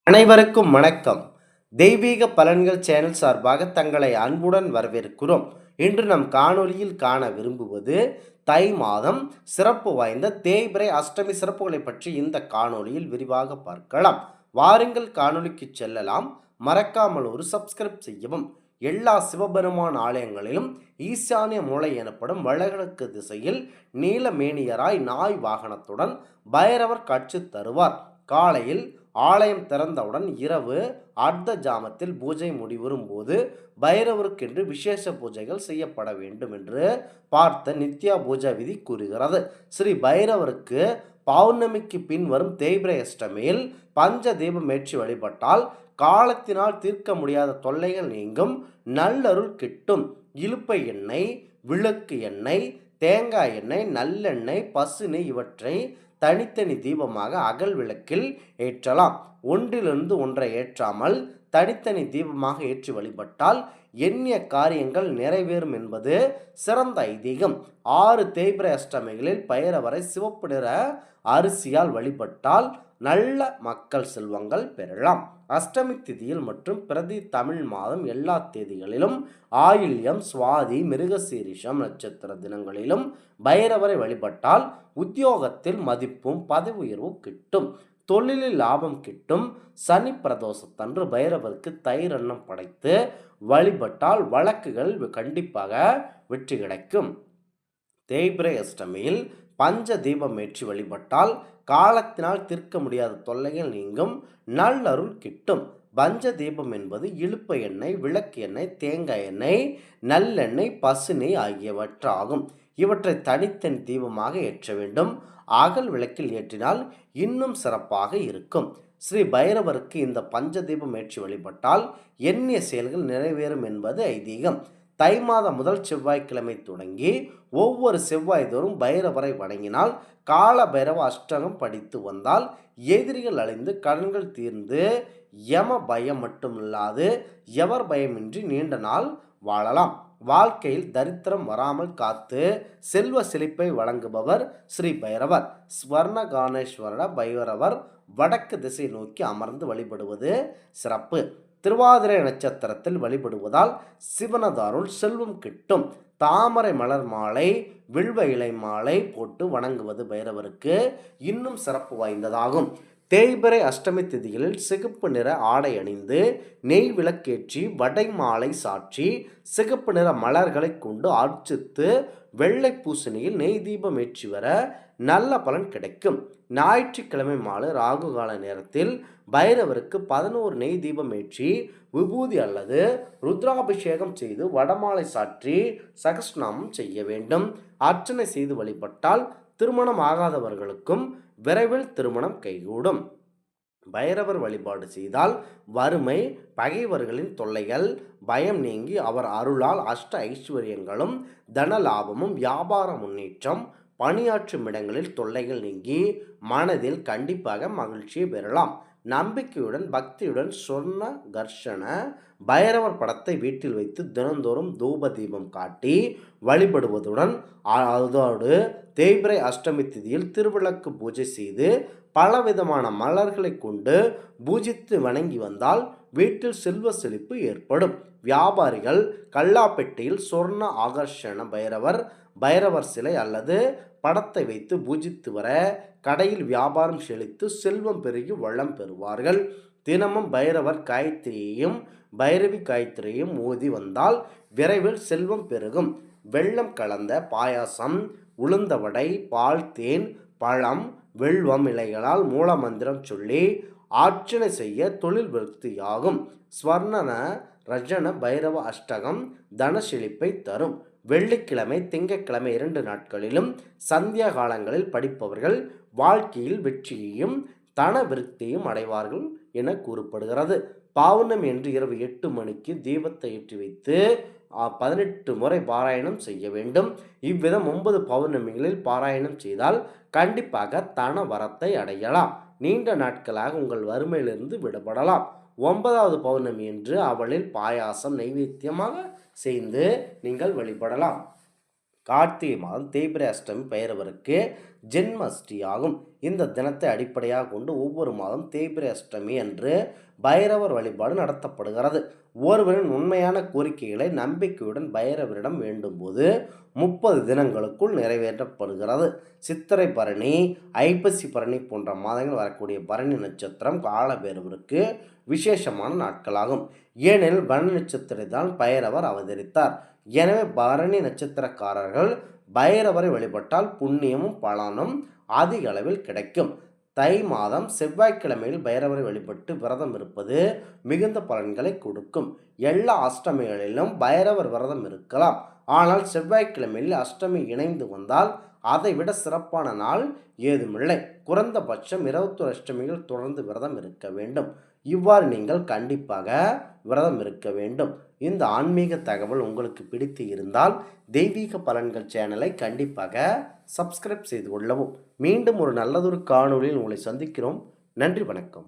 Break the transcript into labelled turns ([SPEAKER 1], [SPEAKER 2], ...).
[SPEAKER 1] அனைவருக்கும் வணக்கம். தெய்வீக பலன்கள் சேனல் சார்பாக தங்களை அன்புடன் வரவேற்கிறோம். இன்று நம் காணொளியில் காண விரும்புவது தை மாதம் சிறப்பு வாய்ந்த தேய்பிறை அஷ்டமி சிறப்புகளை பற்றி இந்த காணொளியில் விரிவாக பார்க்கலாம். வாருங்கள் காணொளிக்கு செல்லலாம். மறக்காமல் ஒரு சப்ஸ்கிரைப் செய்யவும். எல்லா சிவபெருமான் ஆலயங்களிலும் ஈசானிய மூலை எனப்படும் வடகிழக்கு திசையில் நீலமேனியராய் நாய் வாகனத்துடன் பைரவர் காட்சி தருவார். காலையில் ஆலயம் திறந்தவுடன் இரவு அர்த்த ஜாமத்தில் பூஜை முடிவரும் போது பைரவருக்கென்று விசேஷ பூஜைகள் செய்யப்பட வேண்டும் என்று பார்த்த நித்யா பூஜா விதி கூறுகிறது. ஸ்ரீ பைரவருக்கு பௌர்ணமிக்கு பின் வரும் தேய்பிறை அஷ்டமியில் பஞ்ச தீபம் ஏற்றி வழிபட்டால் காலத்தினால் தீர்க்க முடியாத தொல்லைகள் நீங்கும், நல்லருள் கிட்டும். இலுப்பை எண்ணெய், விளக்கு எண்ணெய், தேங்காய் எண்ணெய், நல்லெண்ணெய், பசுநெய் இவற்றை தனித்தனி தீபமாக அகல் விளக்கில் ஏற்றலாம். ஒன்றிலிருந்து ஒன்றை ஏற்றாமல் தனித்தனி தீபமாக ஏற்றி வழிபட்டால் எண்ணிய காரியங்கள் நிறைவேறும் என்பது சிறந்த ஐதீகம். 6 தேய்பிறை அஷ்டமிகளில் பைரவரை சிவப்பு நிற அரிசியால் வழிபட்டால் நல்ல மக்கள் செல்வங்கள் பெறலாம். அஷ்டமி திதியில் மற்றும் பிரதி தமிழ் மாதம் எல்லா தேதிகளிலும் ஆயில்யம், சுவாதி, மிருகசீரிஷம் நட்சத்திர தினங்களிலும் பைரவரை வழிபட்டால் உத்தியோகத்தில் மதிப்பும் பதவி உயர்வும் கிட்டும், தொழிலில் லாபம் கிட்டும். சனி பிரதோஷத்தன்று பைரவருக்கு தயிர் அன்னம் படைத்து வழிபட்டால் வழக்குகள் கண்டிப்பாக வெற்றி கிடைக்கும். தேய்பிறை அஷ்டமியில் பஞ்ச தீபம் ஏற்றி வழிபட்டால் காலத்தினால் தீர்க்க முடியாத தொல்லைகள் நீங்கும், நல்லருள் கிட்டும். பஞ்ச தீபம் என்பது இலுப்பை எண்ணெய், விளக்கு எண்ணெய், தேங்காய் எண்ணெய், நல்லெண்ணெய், பசுநெய் ஆகியவற்றாகும். இவற்றை தனித்தனி தீபமாக ஏற்ற வேண்டும். அகல் விளக்கில் ஏற்றினால் இன்னும் சிறப்பாக இருக்கும். ஸ்ரீ பைரவருக்கு இந்த பஞ்ச தீபம் ஏற்றி வழிபட்டால் எண்ணிய செயல்கள் நிறைவேறும் என்பது ஐதீகம். தை மாதம் முதல் செவ்வாய்க்கிழமை தொடங்கி ஒவ்வொரு செவ்வாய் தோறும் பைரவரை வணங்கினால் கால பைரவ அஷ்டகம் படித்து வந்தால் எதிரிகள் அழிந்து கடன்கள் தீர்ந்து யம பயம் மட்டுமில்லாது எவர் பயமின்றி நீண்ட நாள் வாழலாம். வாழ்க்கையில் தரித்திரம் வராமல் காத்து செல்வ செழிப்பை வழங்குபவர் ஸ்ரீ பைரவர். ஸ்வர்ண காணேஸ்வர பைரவர் வடக்கு திசை நோக்கி அமர்ந்து வழிபடுவது சிறப்பு. திருவாதிரை நட்சத்திரத்தில் வழிபடுவதால் சிவனதாருள் செல்வம் கிட்டும். தாமரை மலர் மாலை, வில்வ இலை மாலை போட்டு வணங்குவது பைரவருக்கு இன்னும் சிறப்பு வாய்ந்ததாகும். தேய்பிறை அஷ்டமி திதிகளில் சிகப்பு நிற ஆடை அணிந்து நெய் விளக்கேற்றி வடை மாலை சாற்றி சிகப்பு நிற மலர்களை கொண்டு அர்ச்சித்து வெள்ளை பூசணியில் நெய் தீபம் ஏற்றி வர நல்ல பலன் கிடைக்கும். ஞாயிற்றுக்கிழமை மாலை ராகு கால நேரத்தில் பைரவருக்கு 11 நெய் தீபம் ஏற்றி விபூதி அல்லது ருத்ராபிஷேகம் செய்து வடமாலை சாற்றி சகஸ்நாமம் செய்ய வேண்டும். அர்ச்சனை செய்து வழிபட்டால் திருமணம் ஆகாதவர்களுக்கும் விரைவில் திருமணம் கைகூடும். பைரவர் வழிபாடு செய்தால் வறுமை, பகைவர்களின் தொல்லைகள், பயம் நீங்கி அவர் அருளால் அஷ்ட ஐஸ்வர்யங்களும் தன லாபமும் வியாபார முன்னேற்றம், பணியாற்றும் இடங்களில் தொல்லைகள் நீங்கி மனதில் கண்டிப்பாக மகிழ்ச்சியை பெறலாம். நம்பிக்கையுடன் பக்தியுடன் சொர்ண கர்ஷன பைரவர் படத்தை வீட்டில் வைத்து தினந்தோறும் தூப தீபம் காட்டி வழிபடுவதுடன் அதோடு தேய்பிறை அஷ்டமி திதியில் திருவிளக்கு பூஜை செய்து பலவிதமான மலர்களை கொண்டு பூஜித்து வணங்கி வந்தால் வீட்டில் செல்வ செழிப்பு ஏற்படும். வியாபாரிகள் கல்லாப்பெட்டியில் சொர்ண ஆகர்ஷண பைரவர் சிலை அல்லது படத்தை வைத்து பூஜித்து வர கடையில் வியாபாரம் செழித்து செல்வம் பெருகி வளம் பெறுவார்கள். தினமும் பைரவர் காயத்ரியையும் பைரவி காயத்ரியையும் ஓதி வந்தால் விரைவில் செல்வம் பெருகும். வெள்ளம் கலந்த பாயாசம், உளுந்த வடை, பால், தேன், பழம், வெல்வம் இலைகளால் மூலமந்திரம் சொல்லி அர்ச்சனை செய்ய தொழில் விருத்தியாகும். ஸ்வர்ணன ரஜன பைரவ அஷ்டகம் தன செழிப்பை தரும். வெள்ளிக்கிழமை, திங்கட்கிழமை 2 நாட்களிலும் சந்தியா காலங்களில் படிப்பவர்கள் வாழ்க்கையில் வெற்றியையும் தன விருத்தியும் அடைவார்கள் என கூறப்படுகிறது. பௌர்ணமி என்று இரவு 8 மணிக்கு தீபத்தை ஏற்றி வைத்து 18 முறை பாராயணம் செய்ய வேண்டும். இவ்விதம் 9 பௌர்ணமிகளில் பாராயணம் செய்தால் கண்டிப்பாக தன வரத்தை அடையலாம். நீண்ட நாட்களாக உங்கள் வறுமையிலிருந்து விடுபடலாம். 9வது பௌர்ணமி என்று அவளில் பாயாசம் நைவேத்தியமாக செய்து நீங்கள் வழிபடலாம். கார்த்திகை மாதம் தேய்பிறை அஷ்டமி பைரவருக்கு ஜென்மஷ்டி ஆகும். இந்த தினத்தை அடிப்படையாக கொண்டு ஒவ்வொரு மாதம் தேய்பிறை அஷ்டமி அன்று பைரவர் வழிபாடு நடத்தப்படுகிறது. ஒருவரின் உண்மையான கோரிக்கைகளை நம்பிக்கையுடன் பைரவரிடம் வேண்டும்போது 30 தினங்களுக்குள் நிறைவேற்றப்படுகிறது. சித்திரை பரணி, ஐப்பசி பரணி போன்ற மாதங்கள் வரக்கூடிய பரணி நட்சத்திரம் காலபைரவருக்கு விசேஷமான நாட்களாகும். ஏனெனில் பரணி நட்சத்திரத்தான் பைரவர் அவதரித்தார். எனவே பரணி நட்சத்திரக்காரர்கள் பைரவரை வழிபட்டால் புண்ணியமும் பலனும் அதிக அளவில் கிடைக்கும். தை மாதம் செவ்வாய்க்கிழமையில் பைரவரை வழிபட்டு விரதம் இருப்பது மிகுந்த பலன்களை கொடுக்கும். எல்லா அஷ்டமிகளிலும் பைரவர் விரதம் இருக்கலாம். ஆனால் செவ்வாய்க்கிழமையில் அஷ்டமி இணைந்து வந்தால் அதை விட சிறப்பான நாள் ஏதுமில்லை. குறைந்தபட்சம் 21 அஷ்டமிகள் தொடர்ந்து விரதம் இருக்க வேண்டும். இவ்வாறு நீங்கள் கண்டிப்பாக விரதம் இருக்க வேண்டும். இந்த ஆன்மீக தகவல் உங்களுக்கு பிடித்து இருந்தால் தெய்வீக பலன்கள் சேனலை கண்டிப்பாக சப்ஸ்கிரைப் செய்து கொள்ளவும். மீண்டும் ஒரு நல்லதொரு காணொளியில் உங்களை சந்திக்கிறோம். நன்றி, வணக்கம்.